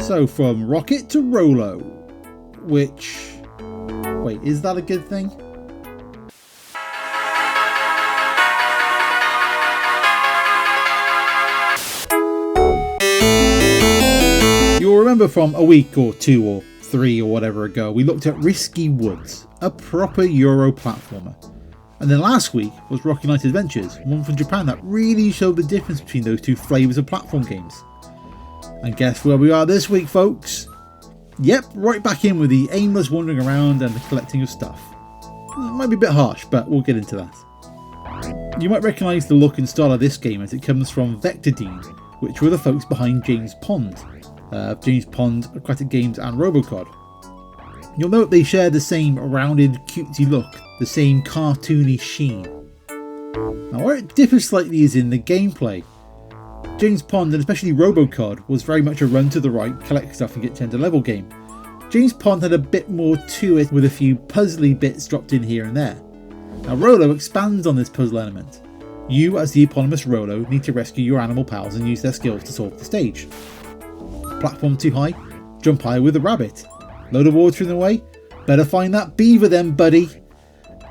So from Rocket to Rolo, which... wait, is that a good thing? You'll remember from a week or 2 or 3 or whatever ago, we looked at Risky Woods, a proper Euro platformer. And then last week was Rocky Knight Adventures, one from Japan that really showed the difference between those two flavours of platform games. And guess where we are this week, folks? Yep, right back in with the aimless wandering around and the collecting of stuff. It might be a bit harsh, but we'll get into that. You might recognise the look and style of this game as it comes from Vectordine, which were the folks behind James Pond, Aquatic Games and Robocod. You'll note they share the same rounded, cutesy look, the same cartoony sheen. Now where it differs slightly is in the gameplay. James Pond, and especially Robocod, was very much a run to the right, collect stuff and get to end a level game. James Pond had a bit more to it, with a few puzzly bits dropped in here and there. Now Rolo expands on this puzzle element. You, as the eponymous Rolo, need to rescue your animal pals and use their skills to solve the stage. Platform too high? Jump higher with a rabbit. Load of water in the way? Better find that beaver then, buddy.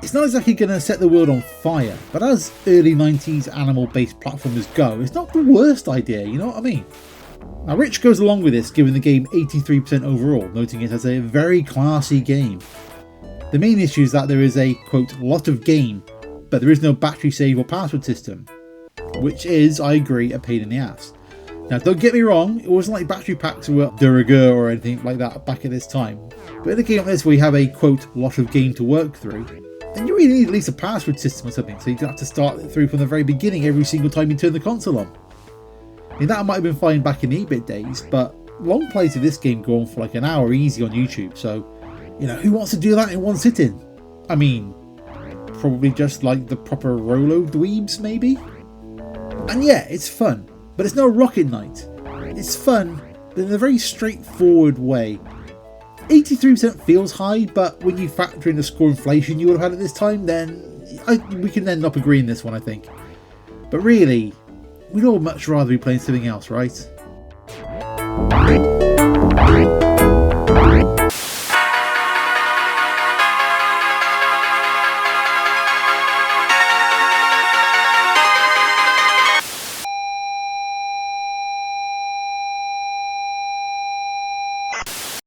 It's not exactly going to set the world on fire, but as early 90s animal-based platformers go, it's not the worst idea, you know what I mean? Now Rich goes along with this, giving the game 83% overall, noting it as a very classy game. The main issue is that there is a, quote, lot of game, but there is no battery save or password system, which is, I agree, a pain in the ass. Now don't get me wrong, it wasn't like battery packs were de rigueur or anything like that back at this time, but in a game like this where you have a, quote, lot of game to work through, then you really need at least a password system or something, so you don't have to start it through from the very beginning every single time you turn the console on. I mean, that might have been fine back in the 8-bit days, but long plays of this game go on for like an hour easy on YouTube, so, you know, who wants to do that in one sitting? I mean, probably just like the proper Rolo dweebs, maybe? And yeah, it's fun, but it's no Rocket Knight. It's fun, but in a very straightforward way. 83% feels high, but when you factor in the score inflation you would have had at this time, then we can end up agreeing this one, I think. But really, we'd all much rather be playing something else, right?